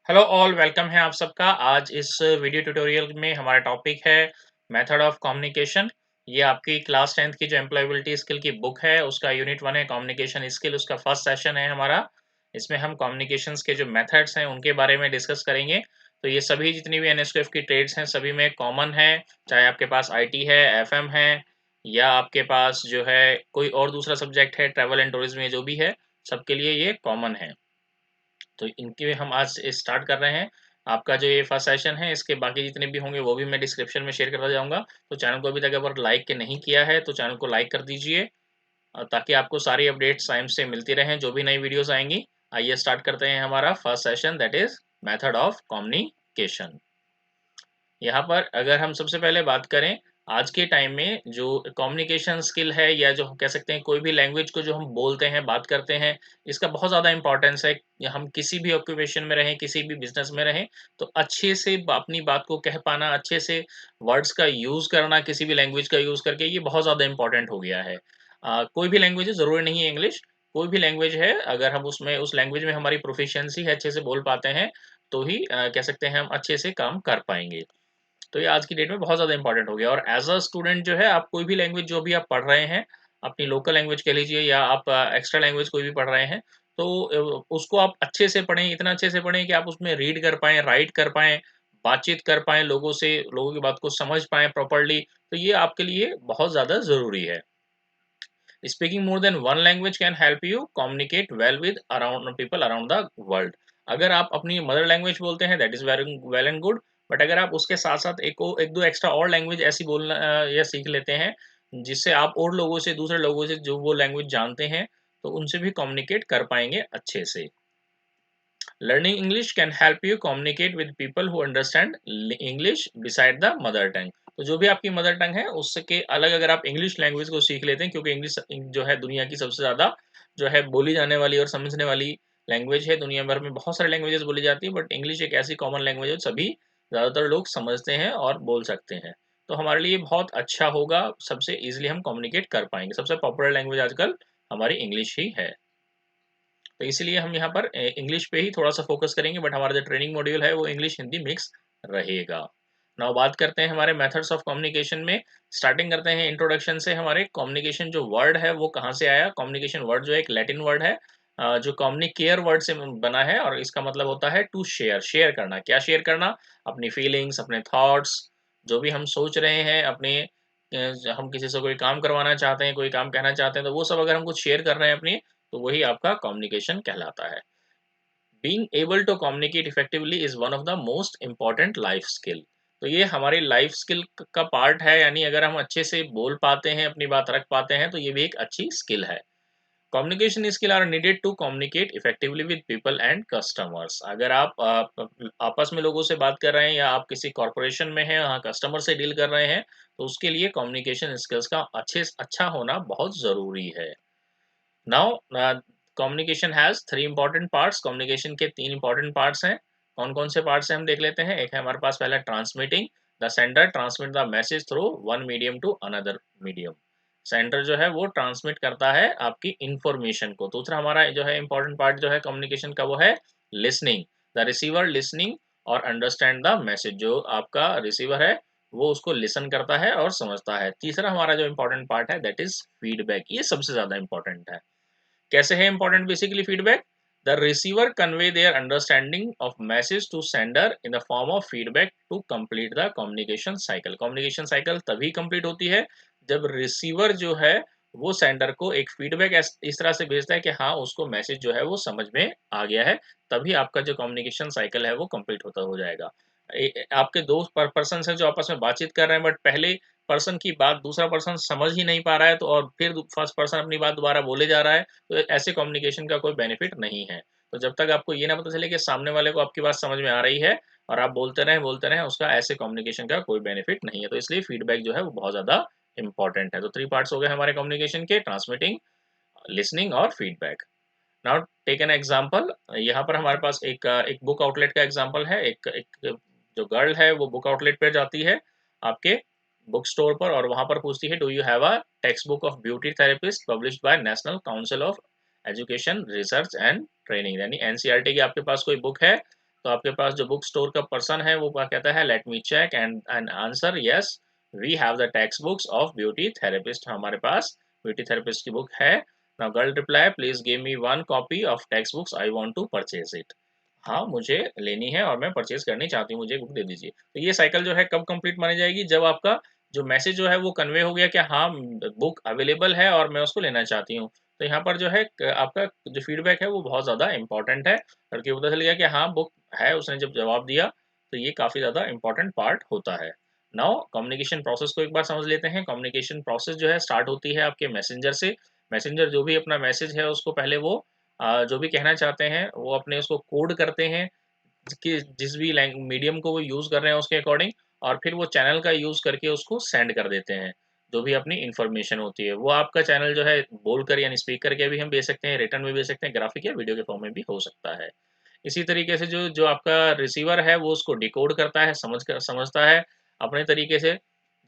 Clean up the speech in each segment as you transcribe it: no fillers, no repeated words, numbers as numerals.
Hello all welcome है आप सबका। आज इस वीडियो ट्यूटोरियल में हमारा टॉपिक है मेथड ऑफ कम्युनिकेशन। ये आपकी क्लास 10th की जो एम्प्लॉयबिलिटी स्किल की बुक है उसका यूनिट 1 है कम्युनिकेशन स्किल, उसका फर्स्ट सेशन है हमारा। इसमें हम कम्युनिकेशंस के जो मेथड्स हैं उनके बारे में डिस्कस करेंगे। तो ये सभी जितनी भी एनएसक्यूएफ की ट्रेड्स हैं सभी में कॉमन है, चाहे आपके पास आईटी है, एफएम है, या आपके पास जो है कोई और दूसरा सब्जेक्ट है, ट्रैवल एंड टूरिज्म, ये जो भी है सबके लिए ये कॉमन है। तो इनके हम आज स्टार्ट कर रहे हैं। आपका जो ये फर्स्ट सेशन है इसके बाकी जितने भी होंगे वो भी मैं डिस्क्रिप्शन में शेयर करता जाऊँगा। तो चैनल को अभी तक अगर लाइक के नहीं किया है तो चैनल को लाइक कर दीजिए, ताकि आपको सारी अपडेट्स टाइम से मिलती रहें जो भी नई वीडियोज़ आएँगी। आइए स्टार्ट करते हैं हमारा first session, that is method of communication. यहाँ पर अगर हम सबसे पहले बात करें, आज के टाइम में जो कम्युनिकेशन स्किल है या जो कह सकते हैं कोई भी लैंग्वेज को जो हम बोलते हैं, बात करते हैं, इसका बहुत ज़्यादा इम्पोर्टेंस है। हम किसी भी ऑक्यूपेशन में रहें, किसी भी बिज़नेस में रहें, तो अच्छे से अपनी बात को कह पाना, अच्छे से वर्ड्स का यूज़ करना, किसी भी लैंग्वेज का यूज़ करके, ये बहुत ज़्यादा इम्पोर्टेंट हो गया है। कोई भी लैंग्वेज है, ज़रूरी नहीं है इंग्लिश, कोई भी लैंग्वेज है, अगर हम उसमें उस लैंग्वेज में हमारी प्रोफिशिएंसी है, अच्छे से बोल पाते हैं, तो ही कह सकते हैं हम अच्छे से काम कर पाएँगे। तो ये आज की डेट में बहुत ज़्यादा इम्पोर्टेंट हो गया। और एज़ अ स्टूडेंट जो है, आप कोई भी लैंग्वेज जो भी आप पढ़ रहे हैं, अपनी लोकल लैंग्वेज कह लीजिए या आप एक्स्ट्रा लैंग्वेज कोई भी पढ़ रहे हैं, तो उसको आप अच्छे से पढ़ें, इतना अच्छे से पढ़ें कि आप उसमें रीड कर पाएँ, राइट कर पाएँ, बातचीत कर पाएँ लोगों से, लोगों की बात को समझ पाएँ प्रॉपर्ली। तो ये आपके लिए बहुत ज़्यादा ज़रूरी है। Speaking more than one language can help you communicate well with around people around the world. अगर आप अपनी मदर लैंग्वेज बोलते हैं that is very well and good, but अगर आप उसके साथ साथ एक दो एक्स्ट्रा और लैंग्वेज ऐसी बोलना या सीख लेते हैं जिससे आप और लोगों से, दूसरे लोगों से जो वो लैंग्वेज जानते हैं, तो उनसे भी कम्युनिकेट कर पाएंगे अच्छे से। Learning English can help you communicate with people who understand English beside the mother tongue. तो जो भी आपकी मदर टंग है उसके अलग अगर आप इंग्लिश लैंग्वेज को सीख लेते हैं, क्योंकि इंग्लिश जो है दुनिया की सबसे ज़्यादा जो है बोली जाने वाली और समझने वाली लैंग्वेज है। दुनिया भर में बहुत सारी लैंग्वेजेस बोली जाती है, बट इंग्लिश एक ऐसी कॉमन लैंग्वेज है सभी ज़्यादातर लोग समझते हैं और बोल सकते हैं। तो हमारे लिए बहुत अच्छा होगा, सबसे ईजिली हम कम्युनिकेट कर पाएंगे। सबसे पॉपुलर लैंग्वेज आजकल हमारी इंग्लिश ही है। तो इसीलिए हम यहाँ पर इंग्लिश पे ही थोड़ा-सा फ़ोकस करेंगे, बट हमारा जो ट्रेनिंग मॉड्यूल है वो इंग्लिश हिंदी मिक्स रहेगा। नाउ बात करते हैं हमारे मेथड्स ऑफ कम्युनिकेशन में। स्टार्टिंग करते हैं इंट्रोडक्शन से। हमारे कम्युनिकेशन जो वर्ड है वो कहाँ से आया? कम्युनिकेशन वर्ड जो है एक लैटिन वर्ड है, जो कम्युनिकेयर वर्ड से बना है, और इसका मतलब होता है टू शेयर, शेयर करना। क्या शेयर करना? अपनी फीलिंग्स, अपने थॉट्स, जो भी हम सोच रहे हैं, अपने हम किसी से कोई काम करवाना चाहते हैं, कोई काम कहना चाहते हैं, तो वो सब अगर हम कुछ शेयर कर रहे हैं अपनी, तो वही आपका कम्युनिकेशन कहलाता है। Being able to communicate effectively is one of the most important life skill. तो ये हमारी लाइफ स्किल का पार्ट है, यानी अगर हम अच्छे से बोल पाते हैं, अपनी बात रख पाते हैं, तो ये भी एक अच्छी स्किल है। Communication skill are needed to communicate effectively with people and customers. अगर आप आपस में लोगों से बात कर रहे हैं या आप किसी कॉरपोरेशन में हैं, वहाँ कस्टमर से डील कर रहे हैं, तो उसके लिए कम्युनिकेशन स्किल्स का अच्छा होना बहुत ज़रूरी है। Now communication has 3 important parts. Communication के 3 इम्पोर्टेंट पार्ट्स हैं। कौन-कौन से पार्ट्स हैं हम देख लेते हैं। एक है हमारे पास पहला transmitting. The sender transmit the message through one medium to another medium. Sender जो है वो ट्रांसमिट करता है आपकी इन्फॉर्मेशन को। दूसरा हमारा जो है इम्पोर्टेंट पार्ट जो है कम्युनिकेशन का वो है लिसनिंग। द रिसीवर लिसनिंग और अंडरस्टैंड द मैसेज। जो आपका रिसीवर है वो उसको लिसन करता है और समझता है। तीसरा हमारा जो इम्पोर्टेंट पार्ट है दैट इज़ फीडबैक। ये सबसे ज़्यादा इम्पोर्टेंट है। कैसे है important basically feedback? The receiver convey their understanding of message to sender in the form of feedback to complete the communication cycle. Communication cycle तभी कंप्लीट होती है जब रिसीवर जो है वो सेंडर को एक फीडबैक इस तरह से भेजता है कि हाँ, उसको मैसेज जो है वो समझ में आ गया है। तभी आपका जो कम्युनिकेशन साइकिल है वो कंप्लीट होता हो जाएगा। आपके दो पर्सन है जो आपस में बातचीत कर रहे हैं, बट पहले पर्सन की बात दूसरा पर्सन समझ ही नहीं पा रहा है, तो और फिर फर्स्ट पर्सन अपनी बात दोबारा बोले जा रहा है, तो ऐसे कम्युनिकेशन का कोई बेनिफिट नहीं है। तो जब तक आपको ये ना पता चले कि सामने वाले को आपकी बात समझ में आ रही है और आप बोलते रहें, उसका ऐसे कम्युनिकेशन का कोई बेनिफिट नहीं है। तो इसलिए फीडबैक जो है वो बहुत ज़्यादा इम्पोर्टेंट है। तो 3 पार्ट्स हो गए हमारे कम्युनिकेशन के, ट्रांसमिटिंग, लिसनिंग और feedback. Now take an example. यहाँ पर हमारे पास एक बुक आउटलेट का एग्जांपल है। एक एक जो गर्ल है वो बुक आउटलेट पे जाती है आपके बुक स्टोर पर, और वहाँ पर पूछती है, do you have a text book of beauty therapist published by national council of education research and training, यानी एनसीईआरटी की आपके पास कोई बुक है? तो आपके पास जो बुक स्टोर का पर्सन है वो क्या कहता है, let me check and answer yes we have the text books of beauty therapist, हमारे पास ब्यूटी थेरेपिस्ट की बुक है। Now girl reply please give me one copy of text books I want to purchase it. हाँ, मुझे लेनी है और मैं परचेज करनी चाहती हूँ, मुझे बुक दे दीजिए। तो ये साइकिल जो है कब कंप्लीट मानी जाएगी, जब आपका जो मैसेज जो है वो कन्वे हो गया कि हाँ, बुक अवेलेबल है और मैं उसको लेना चाहती हूँ। तो यहाँ पर जो है आपका जो फीडबैक है वो बहुत ज़्यादा इंपॉर्टेंट है, लड़के को पता चल गया कि हाँ, बुक है, उसने जब जवाब दिया तो ये काफ़ी ज़्यादा इंपॉर्टेंट पार्ट होता है। नाउ कम्युनिकेशन प्रोसेस को एक बार समझ लेते हैं। कम्युनिकेशन प्रोसेस जो है स्टार्ट होती है आपके मैसेंजर से। मैसेंजर जो भी अपना मैसेज है उसको पहले वो जो भी कहना चाहते हैं वो अपने उसको कोड करते हैं कि जिस भी मीडियम को वो यूज़ कर रहे हैं उसके अकॉर्डिंग, और फिर वो चैनल का यूज़ करके उसको सेंड कर देते हैं। जो भी अपनी इन्फॉर्मेशन होती है वो आपका चैनल जो है बोलकर यानी स्पीक करके भी हम भेज सकते हैं, रिटर्न में भेज सकते हैं, ग्राफिक या वीडियो के फॉर्म में भी हो सकता है। इसी तरीके से जो जो आपका रिसीवर है वो उसको डिकोड करता है, समझता है अपने तरीके से,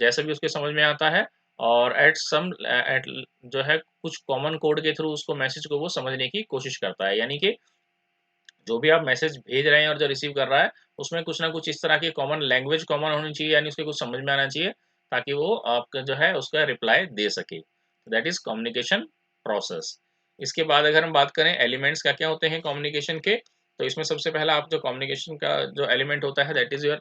जैसे भी उसके समझ में आता है, और एट जो है कुछ कॉमन कोड के थ्रू उसको मैसेज को वो समझने की कोशिश करता है। यानी कि जो भी आप मैसेज भेज रहे हैं और जो रिसीव कर रहा है, उसमें कुछ ना कुछ इस तरह की कॉमन लैंग्वेज कॉमन होनी चाहिए, यानी उसके कुछ समझ में आना चाहिए, ताकि वो आपका जो है उसका रिप्लाई दे सके। That is communication process. इसके बाद अगर हम बात करें एलिमेंट्स क्या-क्या होते हैं कम्युनिकेशन के, तो इसमें सबसे पहला आप जो कम्युनिकेशन का जो एलिमेंट होता है दैट इज़ योर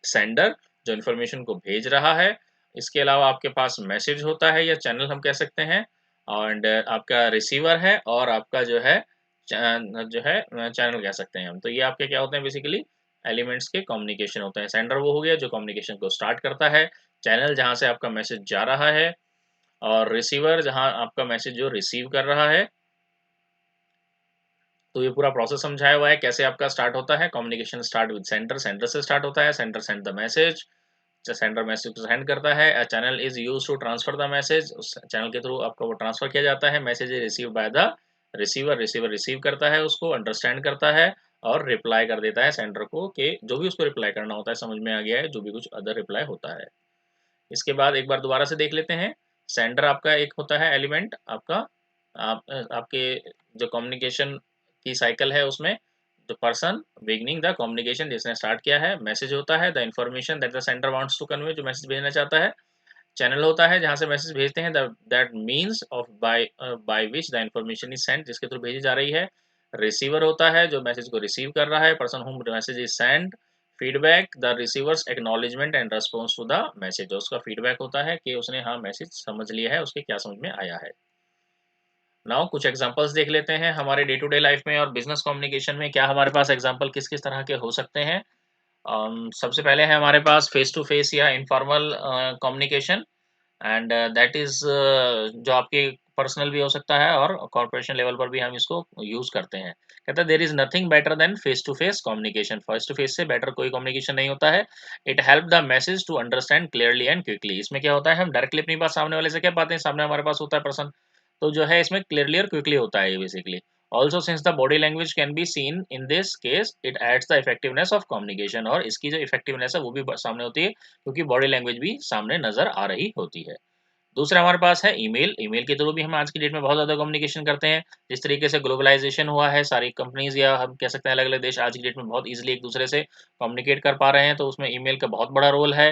सेंडर, जो इन्फॉर्मेशन को भेज रहा है। इसके अलावा आपके पास मैसेज होता है या चैनल हम कह सकते हैं, एंड आपका रिसीवर है, और आपका जो है चैनल कह सकते हैं हम। तो ये आपके क्या होते हैं बेसिकली एलिमेंट्स के कम्युनिकेशन होते हैं। सेंडर वो हो गया जो कम्युनिकेशन को स्टार्ट करता है, चैनल जहाँ से आपका मैसेज जा रहा है, और रिसीवर जहाँ आपका मैसेज जो रिसीव कर रहा है। तो ये पूरा प्रोसेस समझाया हुआ है कैसे आपका स्टार्ट होता है। Communication start with sender, sender से स्टार्ट होता है, sender send the message, sender message को सेंड करता है, a channel is used to transfer the message, उस चैनल के थ्रू आपका वो ट्रांसफर किया जाता है। Message is receive by the receiver, receiver receive करता है उसको, अंडरस्टैंड करता है और रिप्लाई कर देता है सेंडर को कि जो भी उसको रिप्लाई करना होता है समझ में आ गया है, जो भी कुछ अदर रिप्लाई होता है। इसके बाद एक बार दोबारा से देख लेते हैं। सेंडर आपका एक होता है एलिमेंट आपका, आपके जो कम्युनिकेशन की साइकिल है उसमें the person beginning the communication, जिसने स्टार्ट किया है। मैसेज होता है the information that the sender wants to convey, जो मैसेज भेजना चाहता है। चैनल होता है जहाँ से मैसेज भेजते हैं, that means of by which the information is sent, जिसके थ्रू भेजी जा रही है। रिसीवर होता है जो मैसेज को रिसीव कर रहा है, person whom message is sent. Feedback the receivers acknowledgement and response to the message, उसका फीडबैक होता है कि उसने हाँ मैसेज समझ लिया है, उसके क्या समझ में आया है। नाउ कुछ एग्जांपल्स देख लेते हैं हमारे डे टू डे लाइफ में और बिजनेस कम्युनिकेशन में क्या हमारे पास एग्जांपल किस किस तरह के हो सकते हैं। सबसे पहले है हमारे पास फेस टू फेस या informal communication, and that is जो आपके पर्सनल भी हो सकता है और कॉर्पोरेशन लेवल पर भी हम इसको यूज़ करते हैं। कहता है there is nothing better than face to face communication, face to face से बेटर कोई कम्युनिकेशन नहीं होता है। It help the message to understand clearly and quickly, इसमें क्या होता है हम डायरेक्टली अपनी बात सामने वाले से कह पाते हैं, सामने हमारे पास होता है पर्सन, तो जो है इसमें क्लियरली और क्विकली होता है ये basically. Also since the body language can be seen in this case it adds the effectiveness of communication, और इसकी जो इफेक्टिवनेस है वो भी सामने होती है क्योंकि बॉडी लैंग्वेज भी सामने नजर आ रही होती है। दूसरा हमारे पास है ईमेल। ईमेल के थ्रू भी हम आज की डेट में बहुत ज़्यादा कम्युनिकेशन करते हैं। जिस तरीके से ग्लोबलाइजेशन हुआ है, सारी कंपनीज़ या हम कह सकते हैं अलग-अलग देश आज की डेट में बहुत ईज़िली एक-दूसरे से कम्युनिकेट कर पा रहे हैं, तो उसमें ईमेल का बहुत बड़ा रोल है।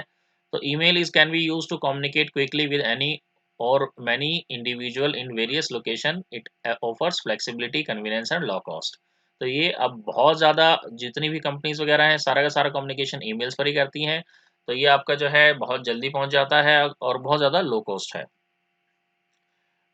तो email is can be used to communicate quickly with any और many individual in various location. It offers flexibility, convenience and low cost. तो ये अब बहुत ज़्यादा जितनी भी कंपनीज़ वगैरह हैं, सारा का सारा कम्युनिकेशन ईमेल्स पर ही करती हैं। तो ये आपका जो है बहुत जल्दी पहुँच जाता है और बहुत ज़्यादा लो कॉस्ट है।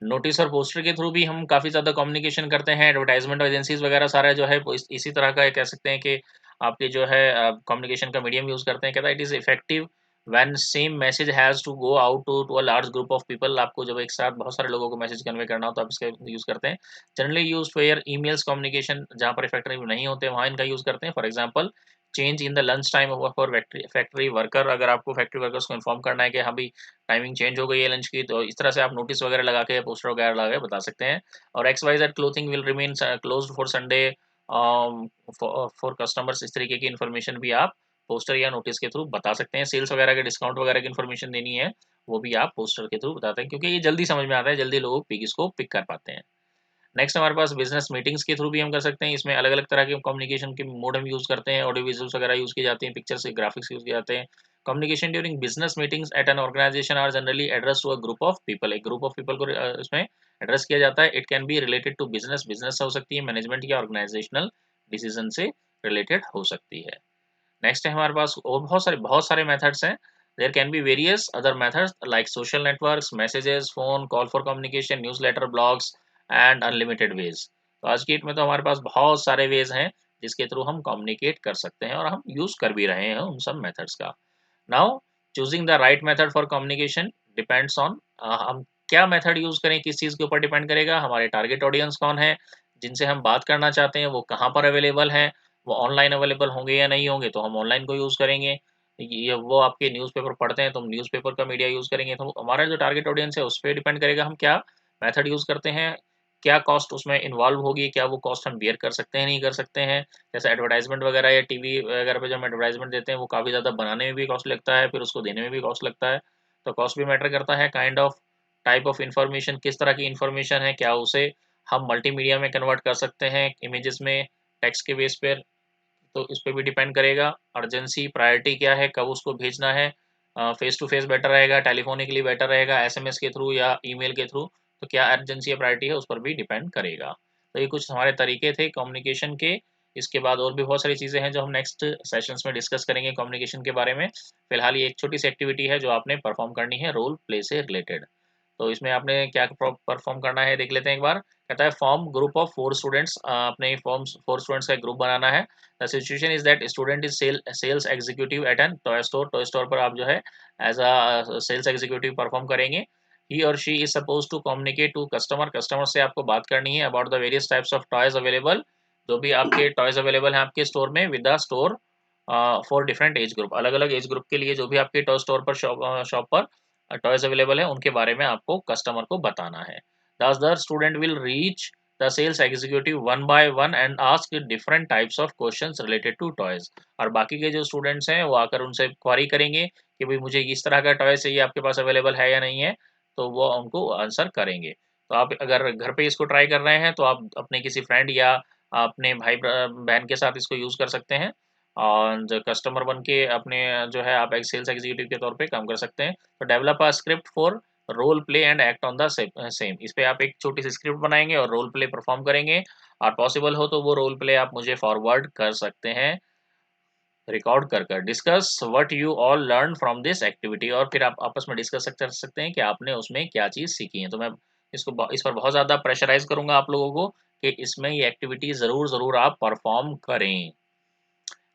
नोटिस और पोस्टर के थ्रू भी हम काफ़ी ज़्यादा कम्युनिकेशन करते हैं। एडवर्टाइज़मेंट एजेंसीज़ वगैरह सारा जो है वो इसी तरह का कह सकते हैं कि आपके जो है कम्युनिकेशन का मीडियम यूज़ करते हैं। कहता है it is effective when same message has to go out to a large group of people. आपको जब एक साथ बहुत सारे लोगों को मैसेज कन्वे करना हो तो आप इसका यूज़ करते हैं। Generally used for emails communication, जहाँ पर इफेक्टिव नहीं होते वहाँ इनका यूज़ करते हैं। For example change in the lunch time for factory worker, अगर आपको फैक्ट्री वर्कर्स को इन्फॉर्म करना है कि हाँ भाई टाइमिंग चेंज हो गई है लंच की, तो इस तरह से आप नोटिस वगैरह लगा के पोस्टर वगैरह लगा के बता सकते हैं। और X Y Z clothing will remain closed for Sunday for customers, इस तरीके की इन्फॉर्मेशन भी आप पोस्टर या नोटिस के थ्रू बता सकते हैं। सेल्स वगैरह के डिस्काउंट वगैरह की इन्फॉर्मेशन देनी है वो भी आप पोस्टर के थ्रू बताते हैं, क्योंकि ये जल्दी समझ में आता है, जल्दी लोग इसको पिक कर पाते हैं। नेक्स्ट हमारे पास बिजनेस मीटिंग्स के थ्रू भी हम कर सकते हैं। इसमें अलग-अलग तरह के कम्युनिकेशन के मोड हम यूज़ करते हैं, ऑडियो विजुअल्स वगैरह यूज़ किए जाते हैं, पिक्चर्स, ग्राफिक्स यूज़ किए जाते हैं। Communication during business meetings at an organisation are generally address to a group of people. एक ग्रुप ऑफ पीपल को इसमें एड्रेस किया जाता है। It can be related to business, business हो सकती है, मैनेजमेंट या ऑर्गेनाइजेशनल डिसीजन से रिलेटेड हो सकती है। नेक्स्ट है हमारे पास और बहुत सारे मेथड्स हैं। There can be various other methods like social networks, messages, phone, call for communication, newsletter, blogs and unlimited ways. तो आज की डेट में तो हमारे पास बहुत सारे वेज हैं जिसके थ्रू हम कम्युनिकेट कर सकते हैं और हम यूज कर भी रहे हैं उन सब मेथड्स का। Now choosing the right method for communication depends on हम क्या मेथड यूज करें, किस चीज के ऊपर डिपेंड करेगा। हमारे टारगेट ऑडियंस कौन है, जिनसे हम बात करना चाहते हैं वो कहाँ पर अवेलेबल है, वो ऑनलाइन अवेलेबल होंगे या नहीं होंगे, तो हम ऑनलाइन को यूज करेंगे। ये वो आपके न्यूज़पेपर पढ़ते हैं तो हम न्यूज़पेपर का मीडिया यूज करेंगे। तो हमारा जो टारगेट ऑडियंस है उस पर डिपेंड करेगा हम क्या मेथड यूज करते हैं, क्या कॉस्ट उसमें इन्वॉल्व होगी, क्या वो कॉस्ट हम बियर कर सकते हैं नहीं कर सकते हैं। जैसे एडवर्टाइजमेंट वगैरह या टीवी वगैरह पे जब हम एडवर्टाइजमेंट देते हैं वो काफ़ी ज़्यादा बनाने में भी कॉस्ट लगता है, फिर उसको देने में भी कॉस्ट लगता है। तो कॉस्ट भी मैटर करता है। Kind of type of information, किस तरह की इंफॉर्मेशन है, क्या उसे हम मल्टीमीडिया में कन्वर्ट कर सकते हैं इमेजेस में, टेक्स्ट के बेस पर, तो इस पे भी डिपेंड करेगा। अर्जेंसी प्रायोरिटी क्या है, कब उसको भेजना है, फेस टू फेस बेटर रहेगा, टेलीफोनिकली बेटर रहेगा, एसएमएस के थ्रू या ईमेल के थ्रू, तो क्या अर्जेंसी या प्रायोरिटी है उस पर भी डिपेंड करेगा। तो ये कुछ हमारे तरीके थे कम्युनिकेशन के। इसके बाद और भी बहुत सारी चीज़ें हैं जो हम नेक्स्ट सेशंस में डिस्कस करेंगे कम्युनिकेशन के बारे में। फिलहाल ये एक छोटी सी एक्टिविटी है जो आपने परफॉर्म करनी है रोल प्ले से रिलेटेड। तो इसमें आपने क्या परफॉर्म करना है देख लेते हैं एक बार। कहता है फॉर्म ग्रुप ऑफ 4 स्टूडेंट्स, अपने फॉर्म 4 स्टूडेंट्स का एक ग्रुप बनाना है। The situation is that student is sales executive at an toy store. Toy store पर आप जो है as a sales executive perform करेंगे। ही और she is suppose to communicate to customer. Customer से आपको बात करनी है about the various types of toys available. जो भी आपके टॉयज अवेलेबल हैं आपके स्टोर में, with the store for different age group. अलग अलग एज ग्रुप के लिए जो भी आपके टॉय स्टोर पर शॉप पर टॉयज अवेलेबल है उनके बारे में आपको कस्टमर को बताना है। Thus, the student will reach the sales executive one by one and ask different types of questions related to toys। और बाकी के जो स्टूडेंट्स हैं वो आकर उनसे क्वारी करेंगे कि भाई मुझे इस तरह का टॉय चाहिए, आपके पास अवेलेबल है या नहीं है, तो वो उनको आंसर करेंगे। तो आप अगर घर पे इसको ट्राई कर रहे हैं तो आप अपने किसी फ्रेंड या अपने भाई बहन के साथ इसको यूज़ कर सकते हैं और जो कस्टमर बन के अपने जो है आप एक सेल्स एग्जीक्यूटिव के तौर पे काम कर सकते हैं। तो develop a script for role play and act on the same. इस पे आप एक छोटी सी स्क्रिप्ट बनाएंगे और रोल प्ले परफॉर्म करेंगे। और पॉसिबल हो तो वो रोल प्ले आप मुझे फॉरवर्ड कर सकते हैं रिकॉर्ड कर discuss what you all learn from this activity. और फिर आप आपस में डिस्कस कर सकते हैं कि आपने उसमें क्या चीज़ सीखी है। तो मैं इस पर बहुत ज़्यादा प्रेशराइज करूंगा आप लोगों को कि इसमें ये एक्टिविटी ज़रूर ज़रूर आप परफॉर्म करें।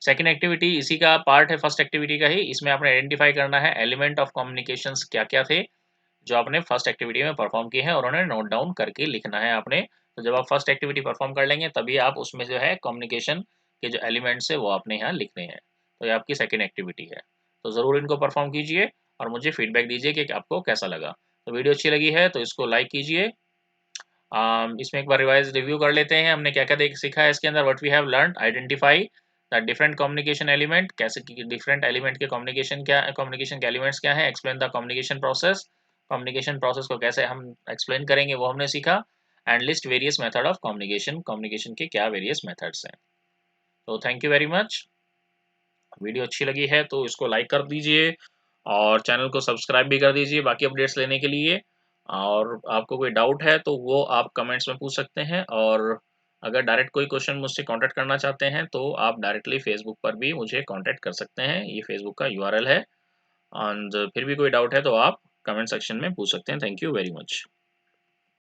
सेकंड एक्टिविटी इसी का पार्ट है फर्स्ट एक्टिविटी का ही। इसमें आपने आइडेंटिफाई करना है एलिमेंट ऑफ कम्युनिकेशंस क्या क्या थे जो आपने फर्स्ट एक्टिविटी में परफॉर्म किए हैं और उन्हें नोट डाउन करके लिखना है आपने। तो जब आप फर्स्ट एक्टिविटी परफॉर्म कर लेंगे तभी आप उसमें जो है कम्युनिकेशन के जो एलिमेंट्स है वो आपने यहाँ लिखने हैं। तो ये आपकी सेकंड एक्टिविटी है। तो ज़रूर इनको परफॉर्म कीजिए और मुझे फीडबैक दीजिए कि आपको कैसा लगा। तो वीडियो अच्छी लगी है तो इसको लाइक कीजिए। इसमें एक बार रिवाइज रिव्यू कर लेते हैं हमने क्या क्या देख सीखा है इसके अंदर। What we have learn, identify the different communication element, कैसे डिफरेंट एलिमेंट के कम्युनिकेशन क्या, कम्युनिकेशन के एलिमेंट्स क्या है। Explain the communication process, communication process को कैसे हम एक्सप्लेन करेंगे वो हमने सीखा। And list various method of communication, communication के क्या वेरियस मेथड्स हैं। तो thank you very much. Video अच्छी लगी है तो इसको लाइक कर दीजिए और चैनल को सब्सक्राइब भी कर दीजिए बाकी अपडेट्स लेने के लिए। और आपको कोई डाउट है तो वो आप कमेंट्स में पूछ सकते हैं। और अगर डायरेक्ट कोई क्वेश्चन मुझसे कांटेक्ट करना चाहते हैं तो आप डायरेक्टली फेसबुक पर भी मुझे कांटेक्ट कर सकते हैं। ये फेसबुक का यूआरएल है। एंड फिर भी कोई डाउट है तो आप कमेंट सेक्शन में पूछ सकते हैं। Thank you very much.